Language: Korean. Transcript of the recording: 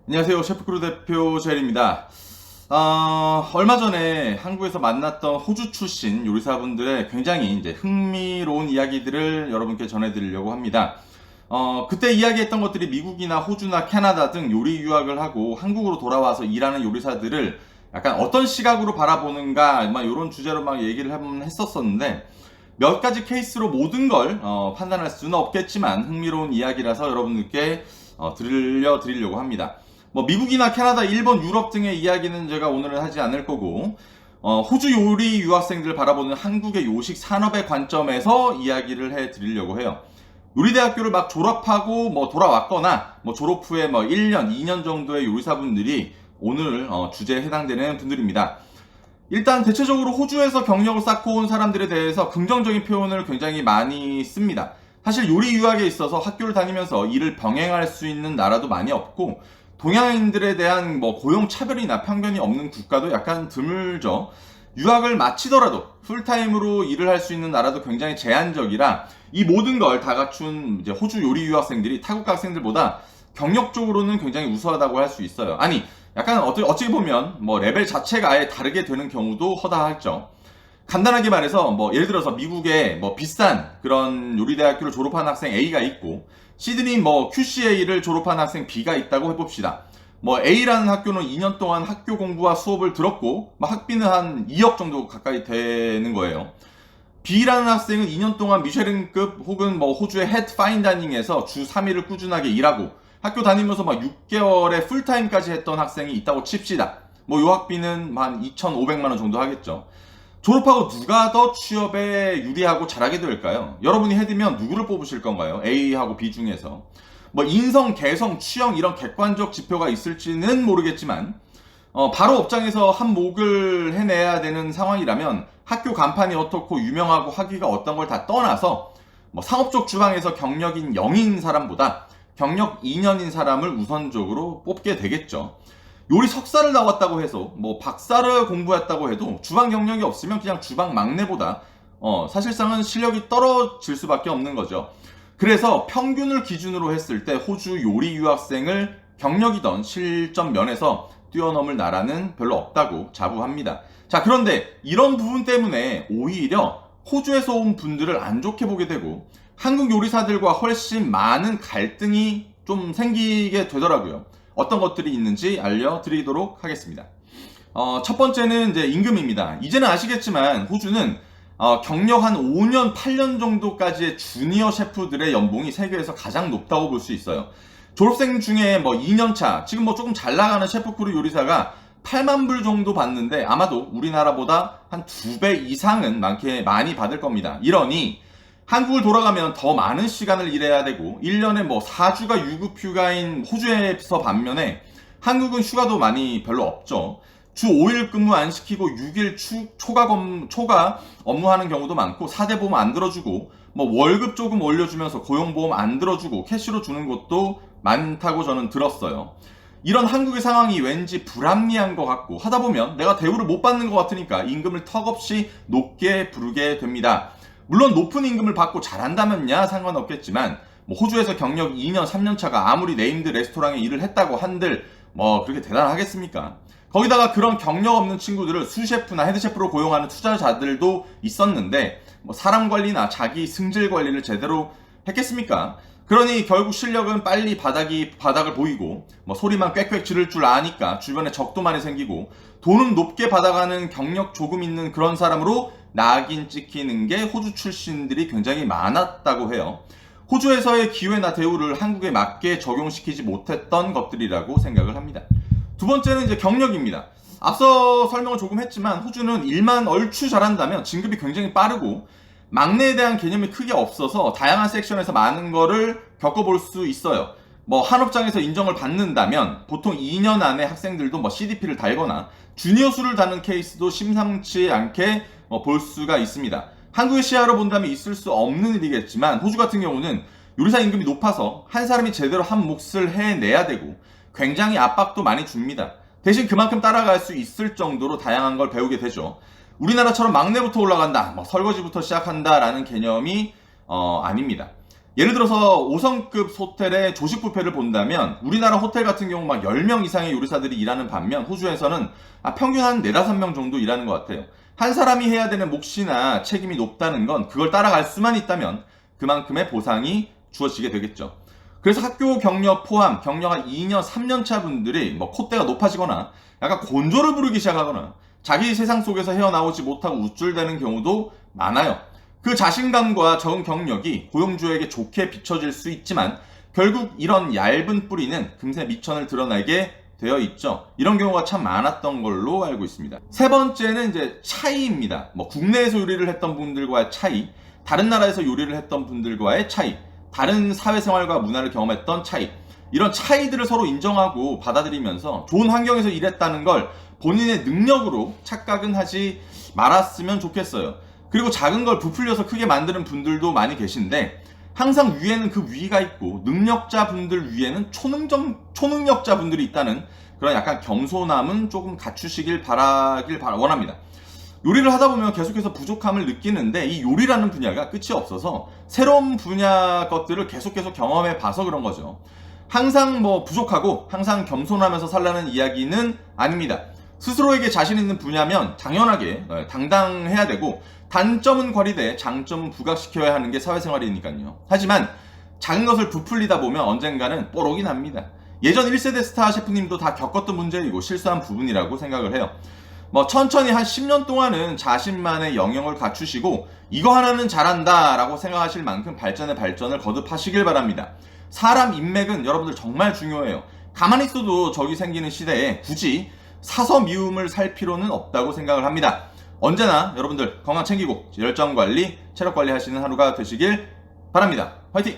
안녕하세요. 셰프크루 대표 젤입니다. 얼마 전에 한국에서 만났던 호주 출신 요리사분들의 굉장히 이제 흥미로운 이야기들을 여러분께 전해드리려고 합니다. 그때 이야기했던 것들이 미국이나 호주나 캐나다 등 요리 유학을 하고 한국으로 돌아와서 일하는 요리사들을 약간 어떤 시각으로 바라보는가, 막 이런 주제로 막 얘기를 한번 했었었는데, 몇 가지 케이스로 모든 걸 판단할 수는 없겠지만 흥미로운 이야기라서 여러분들께 들려드리려고 합니다. 뭐 미국이나 캐나다, 일본, 유럽 등의 이야기는 제가 오늘은 하지 않을 거고, 호주 요리 유학생들 바라보는 한국의 요식 산업의 관점에서 이야기를 해드리려고 해요. 요리대학교를 막 졸업하고 뭐 돌아왔거나 뭐 졸업 후에 뭐 1년, 2년 정도의 요리사분들이 오늘 주제에 해당되는 분들입니다. 일단 대체적으로 호주에서 경력을 쌓고 온 사람들에 대해서 긍정적인 표현을 굉장히 많이 씁니다. 사실 요리 유학에 있어서 학교를 다니면서 일을 병행할 수 있는 나라도 많이 없고, 동양인들에 대한 뭐 고용 차별이나 편견이 없는 국가도 약간 드물죠. 유학을 마치더라도 풀타임으로 일을 할 수 있는 나라도 굉장히 제한적이라, 이 모든 걸 다 갖춘 이제 호주 요리 유학생들이 타국 학생들보다 경력적으로는 굉장히 우수하다고 할 수 있어요. 아니, 약간 어찌 보면 뭐 레벨 자체가 아예 다르게 되는 경우도 허다하죠. 간단하게 말해서 뭐 예를 들어서 미국에 뭐 비싼 그런 요리대학교를 졸업한 학생 A가 있고, 시드니 뭐 QCA를 졸업한 학생 B가 있다고 해봅시다. 뭐 A라는 학교는 2년 동안 학교 공부와 수업을 들었고, 뭐 학비는 한 2억 정도 가까이 되는 거예요. B라는 학생은 2년 동안 미쉐린급 혹은 뭐 호주의 헤드 파인다이닝에서 주 3일을 꾸준하게 일하고 학교 다니면서 막 6개월에 풀타임까지 했던 학생이 있다고 칩시다. 뭐 요 학비는 한 2,500만 원 정도 하겠죠. 졸업하고 누가 더 취업에 유리하고 잘하게 될까요? 여러분이 해두면 누구를 뽑으실 건가요? A하고 B 중에서. 뭐 인성, 개성, 취향 이런 객관적 지표가 있을지는 모르겠지만, 바로 업장에서 한 몫을 해내야 되는 상황이라면 학교 간판이 어떻고 유명하고 학위가 어떤 걸 다 떠나서 뭐 상업적 주방에서 경력인 0인 사람보다 경력 2년인 사람을 우선적으로 뽑게 되겠죠. 요리 석사를 나왔다고 해서 뭐 박사를 공부했다고 해도 주방 경력이 없으면 그냥 주방 막내보다 사실상은 실력이 떨어질 수밖에 없는 거죠. 그래서 평균을 기준으로 했을 때 호주 요리 유학생을 경력이던 실전 면에서 뛰어넘을 나라는 별로 없다고 자부합니다. 자, 그런데 이런 부분 때문에 오히려 호주에서 온 분들을 안 좋게 보게 되고 한국 요리사들과 훨씬 많은 갈등이 좀 생기게 되더라고요. 어떤 것들이 있는지 알려드리도록 하겠습니다. 첫 번째는 이제 임금입니다. 이제는 아시겠지만 호주는 경력 한 5년, 8년 정도까지의 주니어 셰프들의 연봉이 세계에서 가장 높다고 볼 수 있어요. 졸업생 중에 뭐 2년차, 지금 뭐 조금 잘 나가는 셰프크루 요리사가 8만 불 정도 받는데 아마도 우리나라보다 한 2배 이상은 많이 받을 겁니다. 이러니 한국을 돌아가면 더 많은 시간을 일해야 되고 1년에 뭐 4주가 유급 휴가인 호주에서 반면에 한국은 휴가도 많이 별로 없죠. 주 5일 근무 안 시키고 6일 초과 업무하는 경우도 많고 4대 보험 안 들어주고 뭐 월급 조금 올려주면서 고용보험 안 들어주고 캐시로 주는 것도 많다고 저는 들었어요. 이런 한국의 상황이 왠지 불합리한 것 같고 하다 보면 내가 대우를 못 받는 것 같으니까 임금을 턱없이 높게 부르게 됩니다. 물론 높은 임금을 받고 잘한다면야 상관없겠지만 뭐 호주에서 경력 2년, 3년 차가 아무리 네임드 레스토랑에 일을 했다고 한들 뭐 그렇게 대단하겠습니까? 거기다가 그런 경력 없는 친구들을 수셰프나 헤드셰프로 고용하는 투자자들도 있었는데 뭐 사람 관리나 자기 승질 관리를 제대로 했겠습니까? 그러니 결국 실력은 빨리 바닥을 보이고 뭐 소리만 꽥꽥 지를 줄 아니까 주변에 적도 많이 생기고 돈은 높게 받아가는 경력 조금 있는 그런 사람으로 낙인 찍히는 게 호주 출신들이 굉장히 많았다고 해요. 호주에서의 기회나 대우를 한국에 맞게 적용시키지 못했던 것들이라고 생각을 합니다. 두 번째는 이제 경력입니다. 앞서 설명을 조금 했지만 호주는 일만 얼추 잘한다면 진급이 굉장히 빠르고 막내에 대한 개념이 크게 없어서 다양한 섹션에서 많은 거를 겪어볼 수 있어요. 뭐 한업장에서 인정을 받는다면 보통 2년 안에 학생들도 뭐 CDP를 달거나 주니어 수를 다는 케이스도 심상치 않게 볼 수가 있습니다. 한국의 시야로 본다면 있을 수 없는 일이겠지만 호주 같은 경우는 요리사 임금이 높아서 한 사람이 제대로 한 몫을 해내야 되고 굉장히 압박도 많이 줍니다. 대신 그만큼 따라갈 수 있을 정도로 다양한 걸 배우게 되죠. 우리나라처럼 막내부터 올라간다, 뭐 설거지부터 시작한다라는 개념이 아닙니다. 예를 들어서 5성급 호텔의 조식 뷔페를 본다면 우리나라 호텔 같은 경우 막 10명 이상의 요리사들이 일하는 반면 호주에서는 평균 한 4, 5명 정도 일하는 것 같아요. 한 사람이 해야 되는 몫이나 책임이 높다는 건 그걸 따라갈 수만 있다면 그만큼의 보상이 주어지게 되겠죠. 그래서 학교 경력 포함 경력 한 2년, 3년 차 분들이 뭐 콧대가 높아지거나 약간 곤조를 부르기 시작하거나 자기 세상 속에서 헤어나오지 못하고 우쭐대는 경우도 많아요. 그 자신감과 적은 경력이 고용주에게 좋게 비춰질 수 있지만 결국 이런 얇은 뿌리는 금세 미천을 드러내게 되어 있죠. 이런 경우가 참 많았던 걸로 알고 있습니다. 세 번째는 이제 차이입니다. 뭐 국내에서 요리를 했던 분들과의 차이, 다른 나라에서 요리를 했던 분들과의 차이, 다른 사회생활과 문화를 경험했던 차이, 이런 차이들을 서로 인정하고 받아들이면서 좋은 환경에서 일했다는 걸 본인의 능력으로 착각은 하지 말았으면 좋겠어요. 그리고 작은 걸 부풀려서 크게 만드는 분들도 많이 계신데 항상 위에는 그 위가 있고 능력자 분들 위에는 초능력자 분들이 있다는 그런 약간 겸손함은 조금 갖추시길 원합니다. 요리를 하다 보면 계속해서 부족함을 느끼는데 이 요리라는 분야가 끝이 없어서 새로운 분야 것들을 계속해서 경험해 봐서 그런 거죠. 항상 뭐 부족하고 항상 겸손하면서 살라는 이야기는 아닙니다. 스스로에게 자신 있는 분야면 당연하게 당당해야 되고 단점은 과리되 장점은 부각시켜야 하는 게 사회생활이니까요. 하지만 작은 것을 부풀리다 보면 언젠가는 뽀록이 납니다. 예전 1세대 스타 셰프님도 다 겪었던 문제이고 실수한 부분이라고 생각을 해요. 뭐 천천히 한 10년 동안은 자신만의 영역을 갖추시고 이거 하나는 잘한다 라고 생각하실 만큼 발전을 거듭하시길 바랍니다. 사람 인맥은 여러분들 정말 중요해요. 가만히 있어도 적이 생기는 시대에 굳이 사서 미움을 살 필요는 없다고 생각을 합니다. 언제나 여러분들 건강 챙기고 열정 관리, 체력 관리 하시는 하루가 되시길 바랍니다. 화이팅!